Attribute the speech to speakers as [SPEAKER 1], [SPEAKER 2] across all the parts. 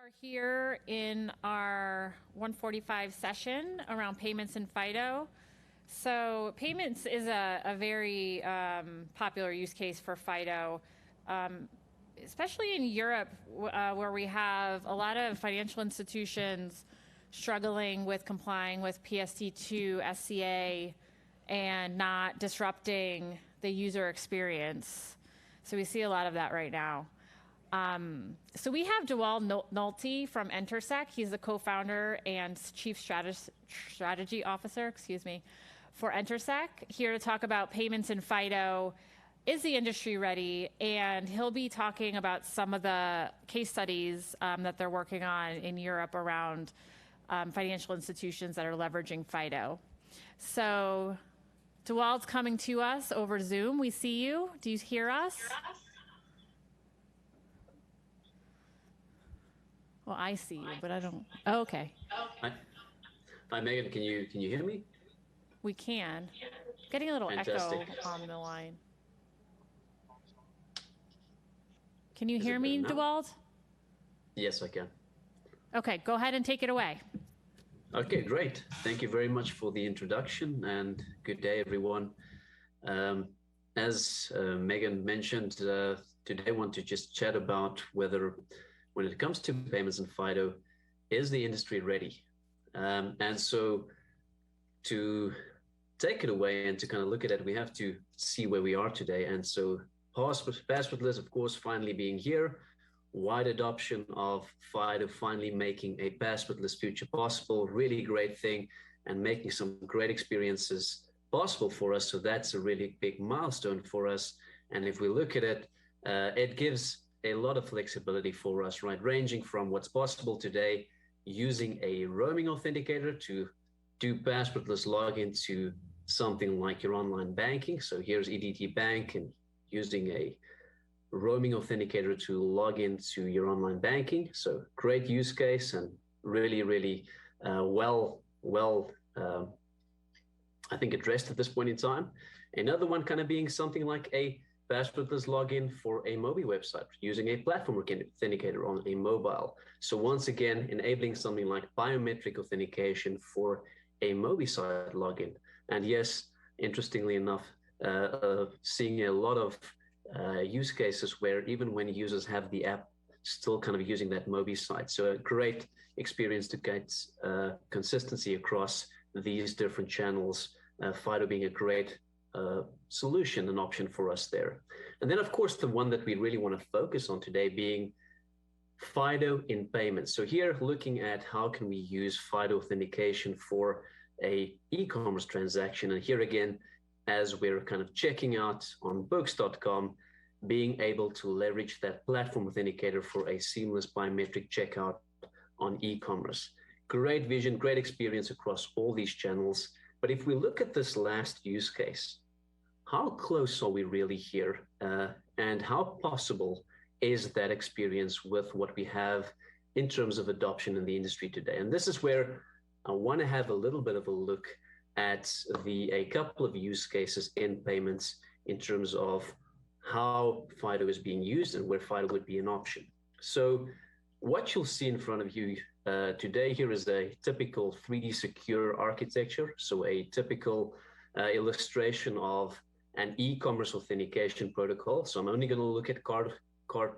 [SPEAKER 1] are here in our 145 session around payments and FIDO. So payments is a very popular use case for FIDO, especially in Europe, where we have a lot of financial institutions struggling with complying with PSD2 SCA and not disrupting the user experience. So we see a lot of that right now. So we have Joel Nolte from Entersekt. He's the co-founder and chief strategy officer, for Entersekt, here to talk about payments and FIDO. Is the industry ready? And he'll be talking about some of the case studies that they're working on in Europe around financial institutions that are leveraging FIDO. So Joel's coming to us over Zoom. We see you. Do you hear us? Well, I see you, but I don't. Oh, okay.
[SPEAKER 2] Hi, Megan. Can you hear me?
[SPEAKER 1] We can. Getting a little
[SPEAKER 2] Fantastic.
[SPEAKER 1] echo on the line. Can you hear me, Dewald?
[SPEAKER 2] Yes, I can.
[SPEAKER 1] Okay, go ahead and take it away.
[SPEAKER 2] Okay, great. Thank you very much for the introduction, and good day, everyone. As Megan mentioned, today I want to just chat about whether, when it comes to payments and FIDO, is the industry ready? And so to take it away and to kind of look at it, we have to see where we are today. And so passwordless, of course, finally being here, wide adoption of FIDO, finally making a passwordless future possible, really great thing, and making some great experiences possible for us. So that's a really big milestone for us. And if we look at it, it gives a lot of flexibility for us, right? Ranging from what's possible today, using a roaming authenticator to do passwordless login to something like your online banking. So here's EDT Bank and using a roaming authenticator to log into your online banking. So great use case and really, really I think addressed at this point in time. Another one kind of being something like a passwordless login for a mobile website using a platform authenticator on a mobile. So once again, enabling something like biometric authentication for a mobile site login. And yes, interestingly enough, seeing a lot of use cases where even when users have the app, still kind of using that mobile site. So a great experience to get consistency across these different channels, FIDO being a great solution and option for us there. And then, of course, the one that we really want to focus on today being FIDO in payments. So here, looking at how can we use FIDO authentication for a e-commerce transaction. And here again, as we're kind of checking out on books.com, being able to leverage that platform authenticator for a seamless biometric checkout on e-commerce. Great vision, great experience across all these channels. But if we look at this last use case, how close are we really here? And how possible is that experience with what we have in terms of adoption in the industry today? And this is where I want to have a little bit of a look at a couple of use cases in payments in terms of how FIDO is being used and where FIDO would be an option. So what you'll see in front of you today here is a typical 3D secure architecture. So a typical illustration of an e-commerce authentication protocol. So I'm only going to look at card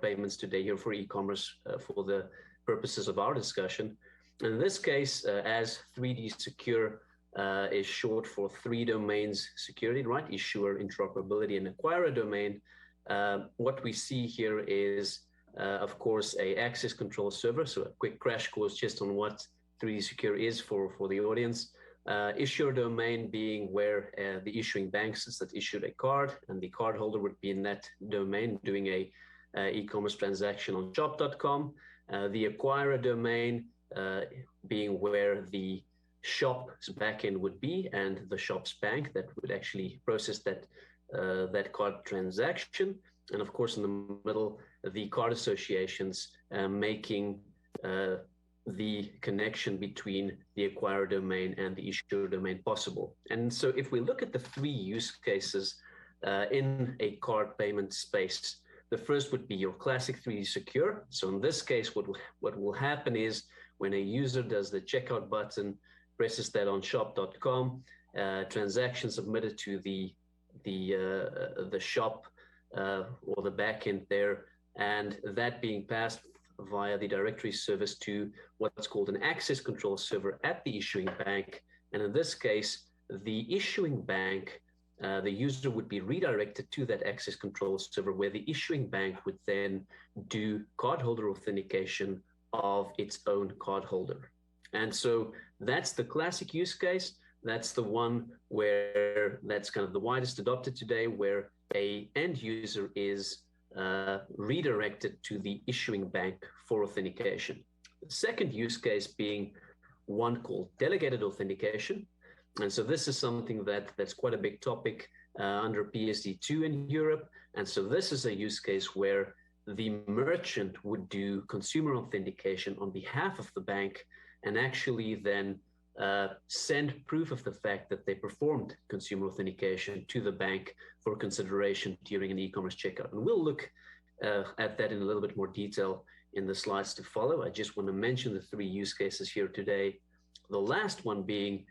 [SPEAKER 2] payments today here for e-commerce for the purposes of our discussion. In this case, as 3D secure is short for three domains security, right? Issuer, interoperability, and acquirer domain. What we see here is, of course, a access control server. So a quick crash course just on what 3D secure is for the audience. Issuer domain being where the issuing bank says that issued a card, and the cardholder would be in that domain doing a e-commerce transaction on shop.com. The acquirer domain being where the shop's backend would be, and the shop's bank that would actually process that card transaction. And of course, in the middle, the card associations making the connection between the acquirer domain and the issuer domain possible. And so if we look at the three use cases in a card payment space, The first would be your classic 3D Secure. So in this case, what will happen is when a user does the checkout button, presses that on shop.com, transaction submitted to the shop or the backend there, and that being passed via the directory service to what's called an access control server at the issuing bank. And in this case, the issuing bank, the user would be redirected to that access control server where the issuing bank would then do cardholder authentication of its own cardholder. And so that's the classic use case. That's the one where that's kind of the widest adopted today, where a end user is redirected to the issuing bank for authentication. The second use case being one called delegated authentication. And so this is something that's quite a big topic under PSD2 in Europe. And so this is a use case where the merchant would do consumer authentication on behalf of the bank and actually then send proof of the fact that they performed consumer authentication to the bank for consideration during an e-commerce checkout. And we'll look at that in a little bit more detail in the slides to follow. I just want to mention the three use cases here today. The last one being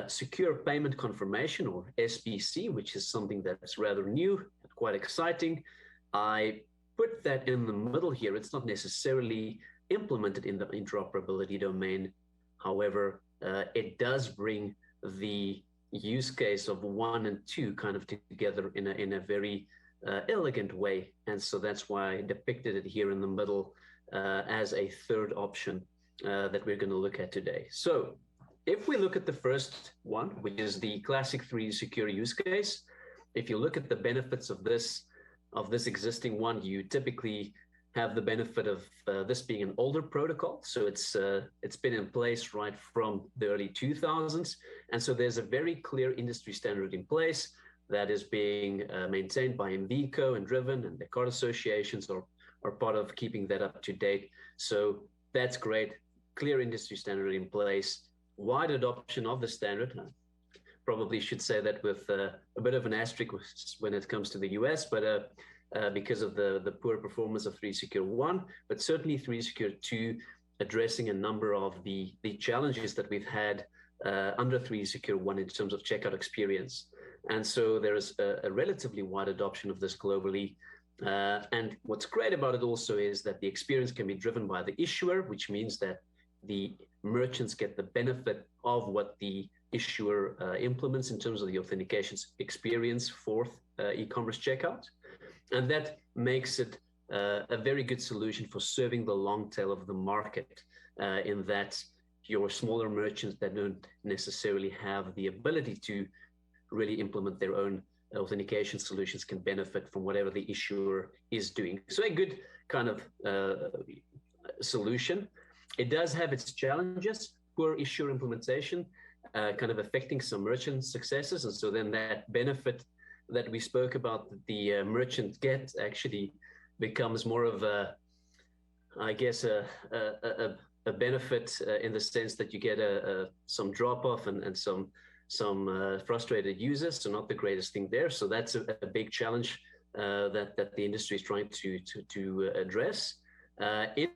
[SPEAKER 2] secure payment confirmation, or SPC, which is something that's rather new, quite exciting. I put that in the middle here. It's not necessarily implemented in the interoperability domain. However, it does bring the use case of 1 and 2 kind of together in a very elegant way. And so that's why I depicted it here in the middle as a third option that we're going to look at today. So if we look at the first one, which is the classic 3D Secure use case, if you look at the benefits of this existing one, you typically have the benefit of this being an older protocol. So it's been in place right from the early 2000s. And so there's a very clear industry standard in place that is being maintained by MVCO and Driven, and the card associations are part of keeping that up to date. So that's great. Clear industry standard in place, wide adoption of the standard. Probably should say that with a bit of an asterisk when it comes to the US, but because of the poor performance of 3D Secure 1, but certainly 3D Secure 2 addressing a number of the challenges that we've had under 3D Secure 1 in terms of checkout experience. And so there is a relatively wide adoption of this globally. And what's great about it also is that the experience can be driven by the issuer, which means that the merchants get the benefit of what the issuer implements in terms of the authentication experience for e-commerce checkout. And that makes it a very good solution for serving the long tail of the market, in that your smaller merchants that don't necessarily have the ability to really implement their own authentication solutions can benefit from whatever the issuer is doing. So a good kind of solution. It does have its challenges, poor issuer implementation, kind of affecting some merchant successes. And so then that benefit that we spoke about that the merchant gets actually becomes more of a, I guess, a benefit in the sense that you get some drop off and some frustrated users. So not the greatest thing there. So that's a big challenge that the industry is trying to address.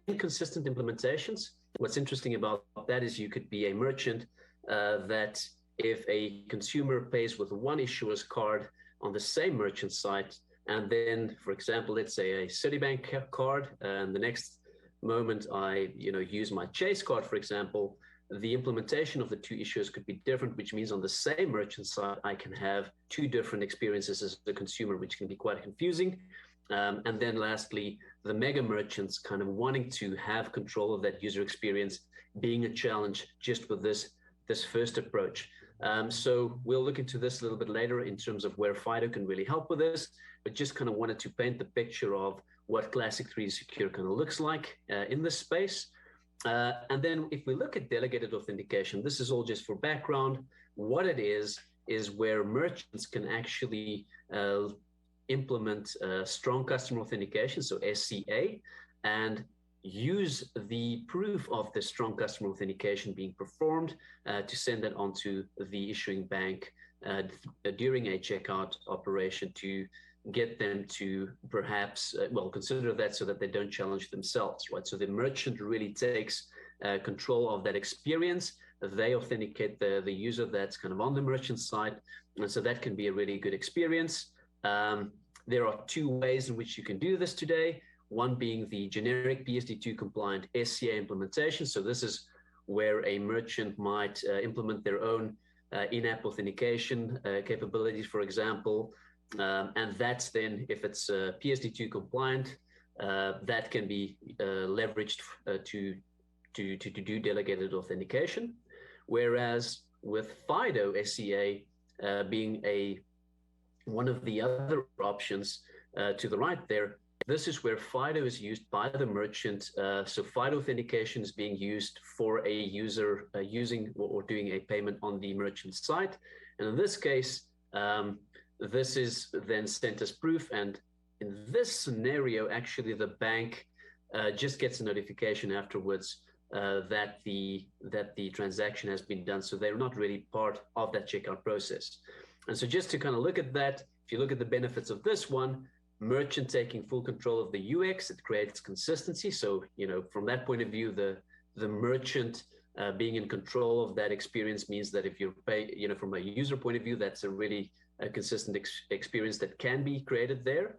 [SPEAKER 2] Inconsistent implementations. What's interesting about that is you could be a merchant that if a consumer pays with one issuer's card on the same merchant site, and then, for example, let's say a Citibank card, and the next moment I use my Chase card, for example, the implementation of the two issuers could be different, which means on the same merchant site, I can have two different experiences as the consumer, which can be quite confusing. And then lastly, the mega merchants kind of wanting to have control of that user experience being a challenge just with this first approach. So we'll look into this a little bit later in terms of where FIDO can really help with this, but just kind of wanted to paint the picture of what Classic 3D Secure kind of looks like in this space. And then if we look at delegated authentication, this is all just for background. What it is where merchants can actually implement strong customer authentication, so SCA, and use the proof of the strong customer authentication being performed to send that onto the issuing bank during a checkout operation to get them to perhaps, consider that so that they don't challenge themselves, right? So the merchant really takes control of that experience. They authenticate the user that's kind of on the merchant side. And so that can be a really good experience. There are two ways in which you can do this today. One being the generic PSD2 compliant SCA implementation. So this is where a merchant might implement their own in-app authentication capabilities, for example. And that's then, if it's PSD2 compliant, that can be leveraged to do delegated authentication. Whereas with FIDO SCA being one of the other options to the right there, this is where FIDO is used by the merchant. So FIDO authentication is being used for a user using or doing a payment on the merchant site. And in this case, this is then sent as proof. And in this scenario, actually, the bank just gets a notification afterwards that the transaction has been done. So they're not really part of that checkout process. And so just to kind of look at that, if you look at the benefits of this one, merchant taking full control of the UX, it creates consistency. So, from that point of view, the merchant being in control of that experience means that if you pay, from a user point of view, that's a really consistent experience that can be created there.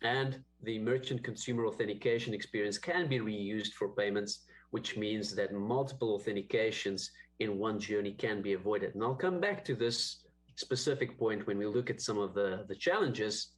[SPEAKER 2] And the merchant consumer authentication experience can be reused for payments, which means that multiple authentications in one journey can be avoided. And I'll come back to this specific point when we look at some of the challenges.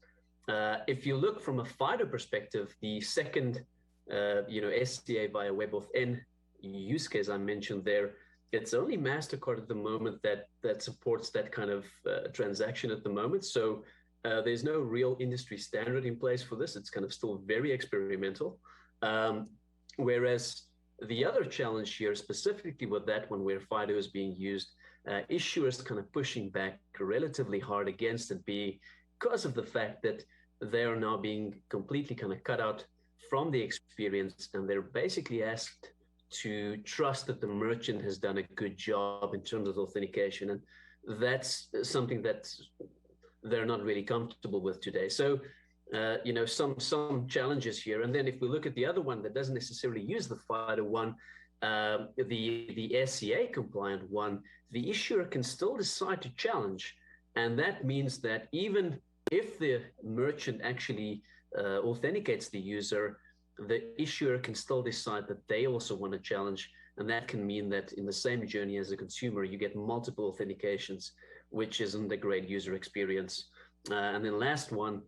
[SPEAKER 2] If you look from a FIDO perspective, the second, SCA via WebAuthn use case I mentioned there, it's only MasterCard at the moment that supports that kind of transaction at the moment. So there's no real industry standard in place for this. It's kind of still very experimental. Whereas the other challenge here, specifically with that one where FIDO is being used, issuers kind of pushing back relatively hard against it because of the fact that they are now being completely kind of cut out from the experience, and they're basically asked to trust that the merchant has done a good job in terms of authentication. And that's something that they're not really comfortable with today. So, some challenges here. And then if we look at the other one that doesn't necessarily use the FIDO one, the SCA compliant one, the issuer can still decide to challenge. And that means that even if the merchant actually authenticates the user, the issuer can still decide that they also want to challenge. And that can mean that in the same journey as a consumer, you get multiple authentications, which isn't a great user experience. And then last one,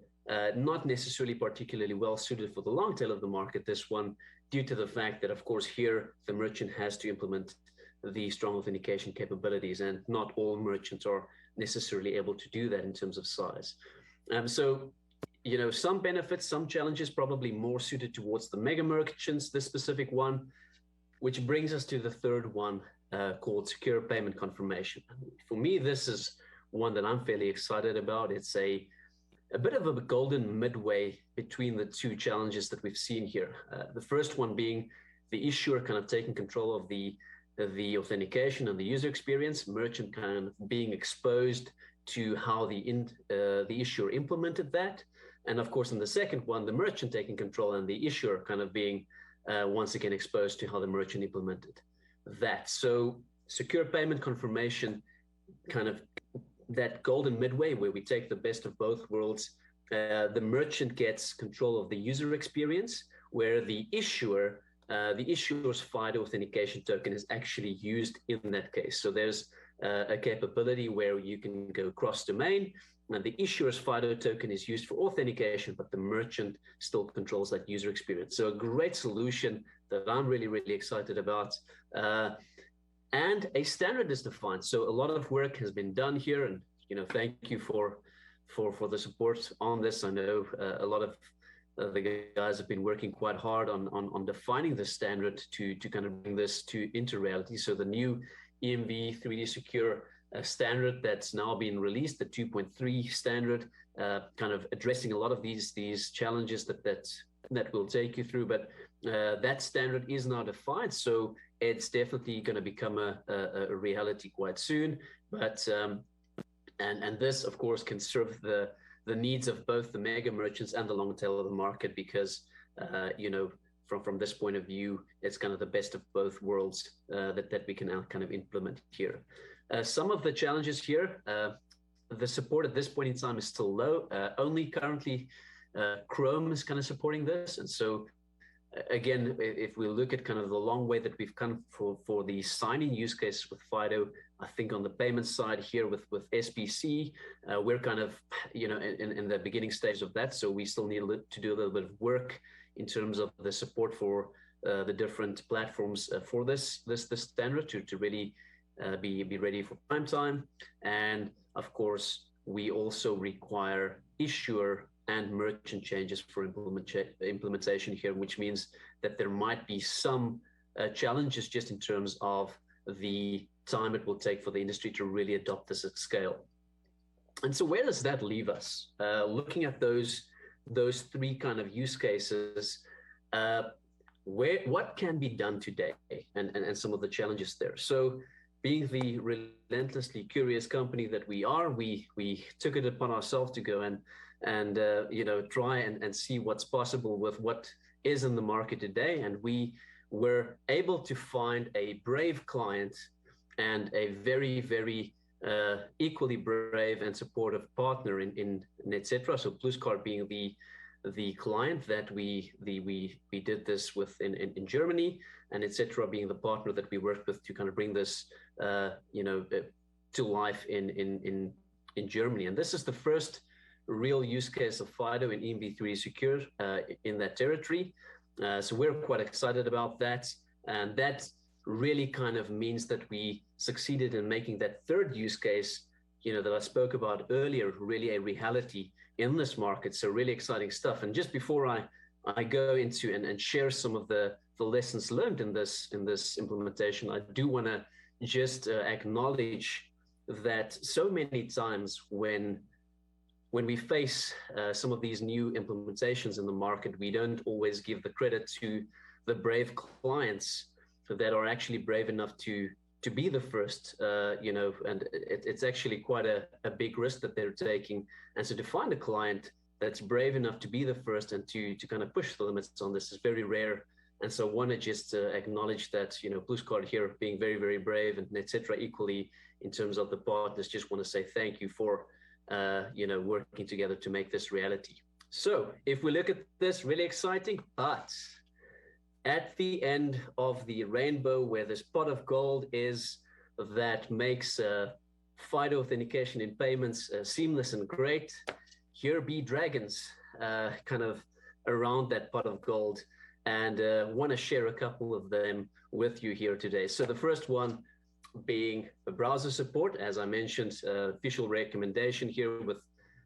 [SPEAKER 2] not necessarily particularly well suited for the long tail of the market, this one, due to the fact that, of course, here the merchant has to implement the strong authentication capabilities, and not all merchants are necessarily able to do that in terms of size. So, some benefits, some challenges, probably more suited towards the mega merchants, this specific one, which brings us to the third one called secure payment confirmation. For me, this is one that I'm fairly excited about. It's a bit of a golden midway between the two challenges that we've seen here. The first one being the issuer kind of taking control of the authentication and the user experience, merchant kind of being exposed to how the issuer implemented that. And of course, in the second one, the merchant taking control and the issuer kind of being once again exposed to how the merchant implemented that. So secure payment confirmation, kind of that golden midway where we take the best of both worlds. The merchant gets control of the user experience, where the issuer's FIDO authentication token is actually used in that case. So there's a capability where you can go cross-domain, and the issuer's FIDO token is used for authentication, but the merchant still controls that user experience. So a great solution that I'm really, really excited about. And a standard is defined. So a lot of work has been done here, and thank you for the support on this. I know a lot of the guys have been working quite hard on defining the standard to kind of bring this into reality. So the new EMV 3D Secure standard that's now been released, the 2.3 standard, kind of addressing a lot of these challenges that we'll take you through. But that standard is now defined, so it's definitely going to become a reality quite soon. But and this, of course, can serve the needs of both the mega merchants and the long tail of the market, because from this point of view, it's kind of the best of both worlds that we can now kind of implement here. Some of the challenges here, the support at this point in time is still low. Only currently Chrome is kind of supporting this. And so again, if we look at kind of the long way that we've come for the signing use case with FIDO, I think on the payment side here with SBC, we're kind of, in the beginning stage of that. So we still need to do a little bit of work in terms of the support for the different platforms for this standard to really be ready for prime time. And of course, we also require issuer and merchant changes for implementation here, which means that there might be some challenges just in terms of the time it will take for the industry to really adopt this at scale. And so where does that leave us? Looking at those three kind of use cases, what can be done today and some of the challenges there. So being the relentlessly curious company that we are, we took it upon ourselves to go and try and see what's possible with what is in the market today. And we were able to find a brave client and a very, very equally brave and supportive partner in Etcetera. So Pluscard being the client that we did this with in Germany, and Etcetera being the partner that we worked with to kind of bring this to life in Germany. And this is the first real use case of FIDO in EMV3 secure in that territory. So we're quite excited about that. And that really kind of means that we succeeded in making that third use case, that I spoke about earlier, really a reality in this market. So really exciting stuff. And just before I go into and share some of the lessons learned in this implementation, I do want to just acknowledge that so many times when we face some of these new implementations in the market, we don't always give the credit to the brave clients that are actually brave enough to be the first, and it's actually quite a big risk that they're taking. And so to find a client that's brave enough to be the first and to kind of push the limits on this is very rare. And so I want to just acknowledge that, Pluscard here being very, very brave, and Etcetera equally in terms of the partners. Just want to say thank you for working together to make this reality. So if we look at this, really exciting, but at the end of the rainbow, where this pot of gold is that makes FIDO authentication in payments seamless and great, here be dragons kind of around that pot of gold, and want to share a couple of them with you here today. So the first one being browser support, as I mentioned, official recommendation here with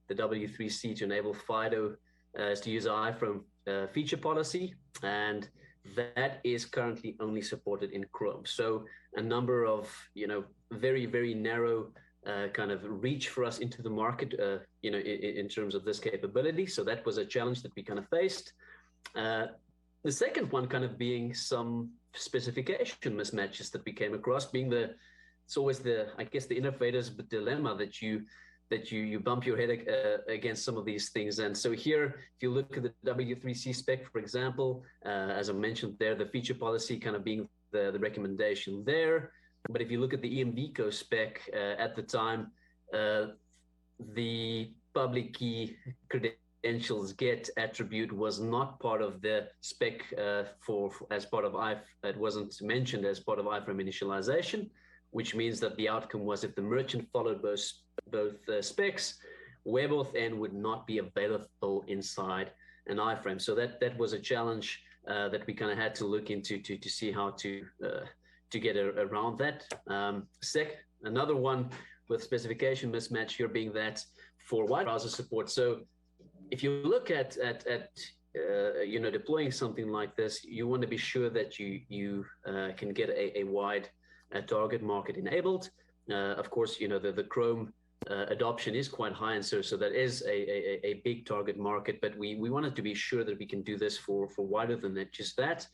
[SPEAKER 2] the W3C to enable FIDO is to use iPhone feature policy, and that is currently only supported in Chrome. So a number of, very, very narrow kind of reach for us into the market, in terms of this capability. So that was a challenge that we kind of faced. The second one kind of being some specification mismatches that we came across, being it's always the innovator's dilemma that you bump your head against some of these things. And so here, if you look at the W3C spec, for example, as I mentioned there, the feature policy kind of being the recommendation there. But if you look at the EMVCO spec at the time, the public key credentials get attribute was not part of the spec as part of it wasn't mentioned as part of iframe initialization, which means that the outcome was if the merchant followed both specs, WebAuthn would not be available inside an iframe. So that was a challenge that we kind of had to look into to see how to get around that. Another one with specification mismatch here being that for wide browser support. So if you look at deploying something like this, you want to be sure that you can get a wide target market enabled. Of course, the Chrome adoption is quite high, and so that is a big target market. But we wanted to be sure that we can do this for wider than that, just that.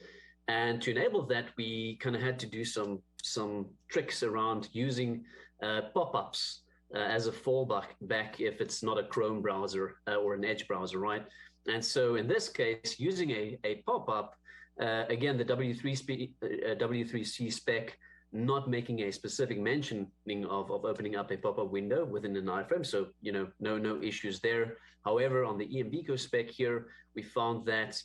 [SPEAKER 2] And to enable that, we kind of had to do some tricks around using pop-ups as a fallback if it's not a Chrome browser or an Edge browser, right? And so in this case, using a pop-up, again, the W3C spec not making a specific mentioning of opening up a pop-up window within an iframe, so no issues there. However, on the EMBco spec here, we found that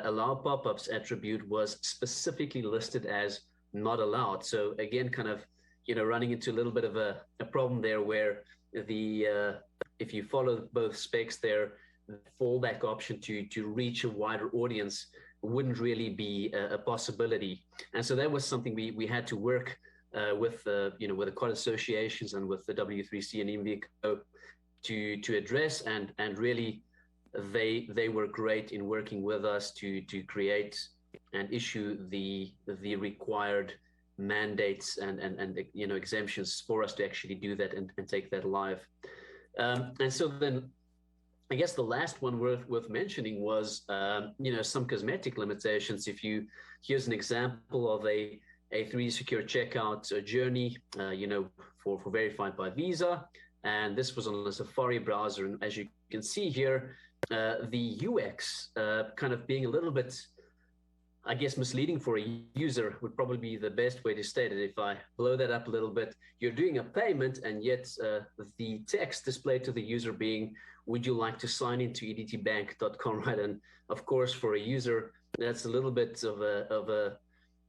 [SPEAKER 2] allow pop-ups attribute was specifically listed as not allowed. So again, kind of running into a little bit of a problem there, where the if you follow both specs there, the fallback option to reach a wider audience wouldn't really be a possibility. And so that was something we had to work with with the COD associations and with the W3C and EMBco to address, and really they were great in working with us to create and issue the required mandates and exemptions for us to actually do that and take that live. And so then I guess the last one worth mentioning was some cosmetic limitations. Here's an example of a 3D secure checkout journey for verified by Visa, and this was on a Safari browser, and as you can see here, the UX kind of being a little bit, I guess, misleading for a user would probably be the best way to state it. If I blow that up a little bit, you're doing a payment, and yet the text displayed to the user being, would you like to sign into edtbank.com, right? And of course, for a user, that's a little bit of a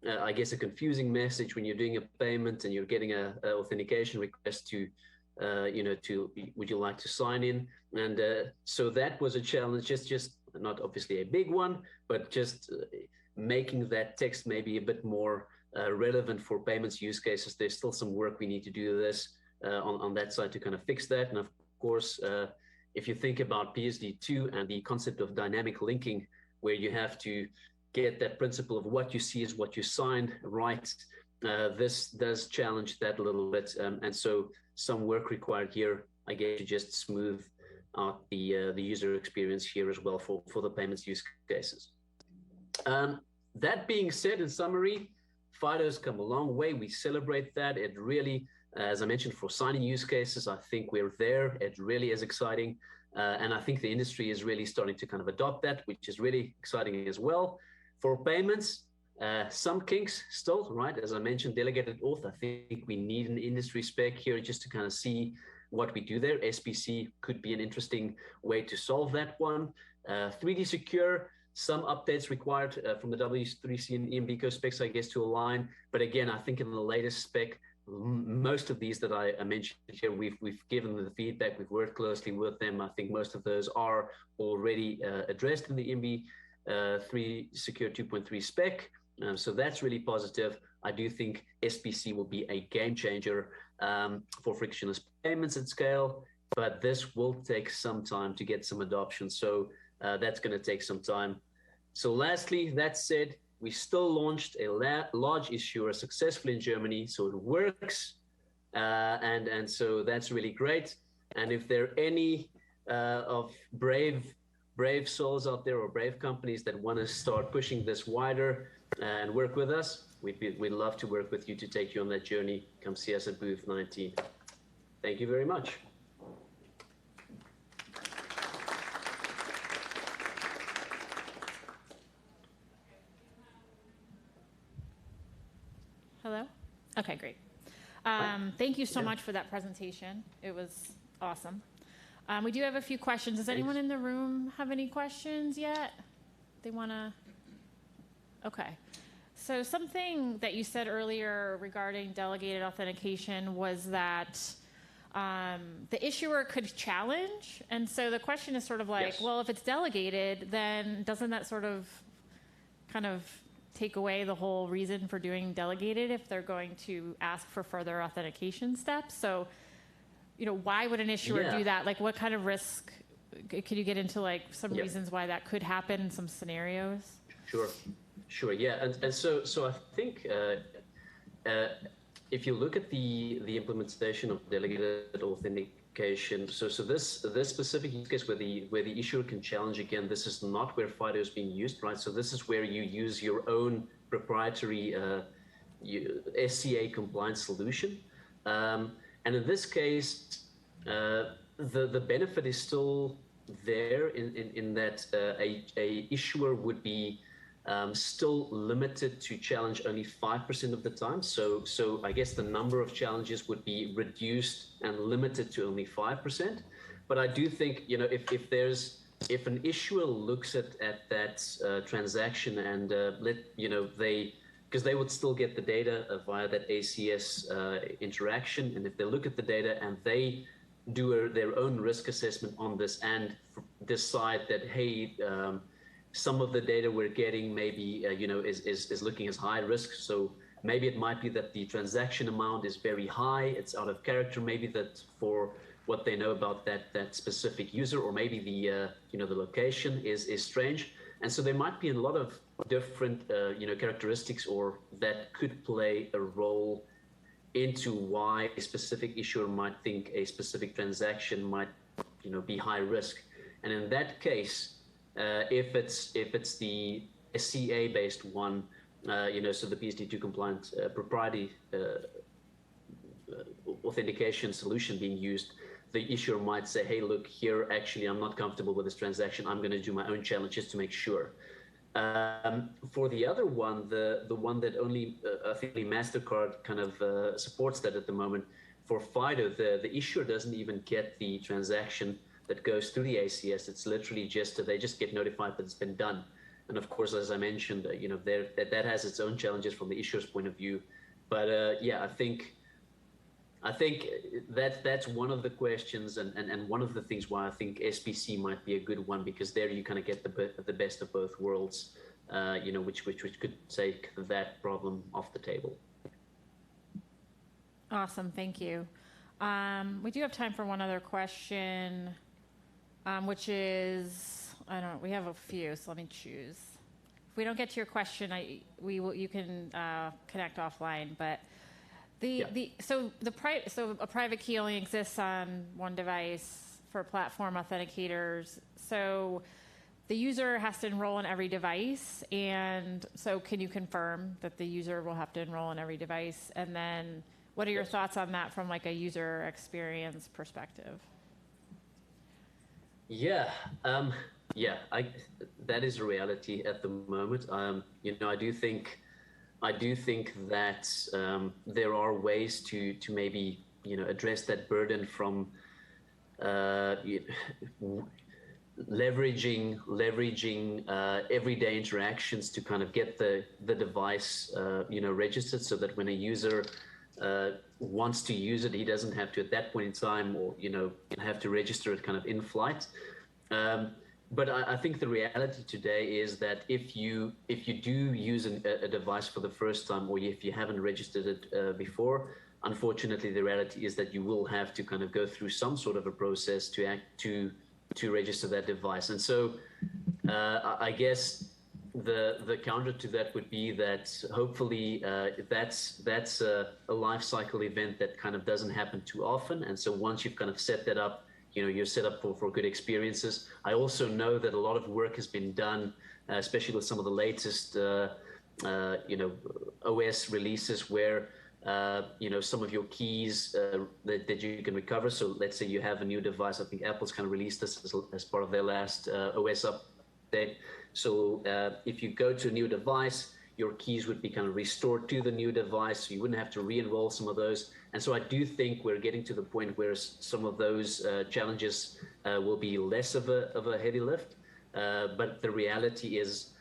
[SPEAKER 2] I guess, a confusing message when you're doing a payment and you're getting a authentication request to would you like to sign in? And so that was a challenge, just not obviously a big one, but just making that text maybe a bit more relevant for payments use cases. There's still some work we need to do this on that side to kind of fix that. And of course, if you think about PSD2 and the concept of dynamic linking, where you have to get that principle of what you see is what you signed right, this does challenge that a little bit. And so some work required here, I guess, to just smooth out the user experience here as well for the payments use cases. That being said, in summary, FIDO's come a long way. We celebrate that. It really, as I mentioned, for signing use cases, I think we're there. It really is exciting. And I think the industry is really starting to kind of adopt that, which is really exciting as well. For payments, some kinks still, right? As I mentioned, delegated auth, I think we need an industry spec here just to kind of see what we do there. SPC could be an interesting way to solve that one. 3D secure, some updates required from the W3C and EMBco specs, I guess, to align. But again, I think in the latest spec, most of these that I mentioned here, we've given them the feedback, we've worked closely with them. I think most of those are already addressed in the EMB3 Secure 2.3 spec. So that's really positive. I do think SPC will be a game changer for frictionless payments at scale, but this will take some time to get some adoption. So that's going to take some time. So lastly, that said, we still launched a large issuer successfully in Germany, so it works. And so that's really great. And if there are any of brave souls out there or brave companies that want to start pushing this wider and work with us, we'd love to work with you to take you on that journey. Come see us at booth 19. Thank you very much.
[SPEAKER 1] Hello? Okay, great. Thank you so much for that presentation. It was awesome. We do have a few questions. Does anyone in the room have any questions yet? They want to? Okay. So something that you said earlier regarding delegated authentication was that the issuer could challenge. And so the question is sort of like, well, if it's delegated, then doesn't that sort of kind of take away the whole reason for doing delegated if they're going to ask for further authentication steps? So, why would an issuer do that? Like, what kind of risk? Could you get into like some reasons why that could happen in some scenarios?
[SPEAKER 2] Sure. Yeah. And so I think if you look at the implementation of delegated authentication, so this specific use case where the issuer can challenge, again, this is not where FIDO is being used, right? So this is where you use your own proprietary SCA compliant solution. And in this case, The benefit is still there in that a issuer would be still limited to challenge only 5% of the time. So I guess the number of challenges would be reduced and limited to only 5%. But I do think, if an issuer looks at that transaction and because they would still get the data via that ACS interaction, and if they look at the data and they do their own risk assessment on this and decide that, hey, some of the data we're getting maybe is looking as high risk, so maybe it might be that the transaction amount is very high, it's out of character, maybe that for what they know about that specific user, or maybe the location is strange. And so there might be a lot of different characteristics or that could play a role into why a specific issuer might think a specific transaction might be high risk. And in that case, if it's the CA based one, so the PSD2 compliant proprietary authentication solution being used, the issuer might say, hey, look here, actually I'm not comfortable with this transaction, I'm going to do my own challenge just to make sure. For the other one, the one that only I think MasterCard kind of supports that at the moment, for FIDO, the issuer doesn't even get the transaction that goes through the ACS. It's literally just they just get notified that it's been done. And of course, as I mentioned, that has its own challenges from the issuer's point of view. But yeah, I think that's one of the questions and one of the things why I think SPC might be a good one, because there you kind of get the best of both worlds, which could take that problem off the table.
[SPEAKER 1] Awesome, thank you. We do have time for one other question, which is, we have a few, so let me choose. If we don't get to your question, you can connect offline, but so a private key only exists on one device for platform authenticators. So the user has to enroll in every device. And so can you confirm that the user will have to enroll in every device? And then what are your thoughts on that from like a user experience perspective?
[SPEAKER 2] Yeah, that is a reality at the moment. I do think that there are ways to maybe address that burden from leveraging everyday interactions to kind of get the device registered, so that when a user wants to use it, he doesn't have to at that point in time, or have to register it kind of in flight. But I think the reality today is that if you do use a device for the first time, or if you haven't registered it before, unfortunately the reality is that you will have to kind of go through some sort of a process to register that device. And so I guess the counter to that would be that hopefully that's a life cycle event that kind of doesn't happen too often. And so once you've kind of set that up, you're set up for good experiences. I also know that a lot of work has been done, especially with some of the latest, OS releases, where some of your keys that you can recover. So let's say you have a new device. I think Apple's kind of released this as part of their last OS update. So if you go to a new device, your keys would be kind of restored to the new device, so you wouldn't have to re-enroll some of those. And so I do think we're getting to the point where some of those challenges will be less of a heavy lift. But the reality is,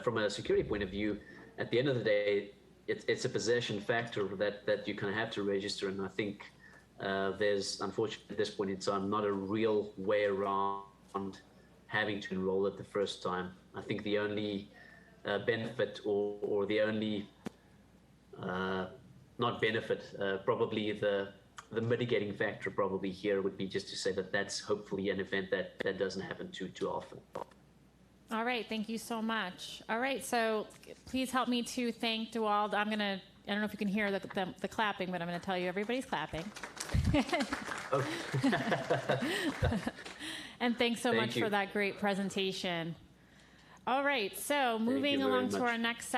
[SPEAKER 2] from a security point of view, at the end of the day, it's a possession factor that you kind of have to register. And I think there's, unfortunately, at this point in time, not a real way around having to enroll it the first time. I think the only benefit or the only not benefit, probably the mitigating factor probably here would be just to say that that's hopefully an event that doesn't happen too often.
[SPEAKER 1] All right, thank you so much. All right, so please help me to thank Dewald. I don't know if you can hear the clapping, but I'm going to tell you everybody's clapping. And thanks so much for that great presentation. All right, so moving along to our next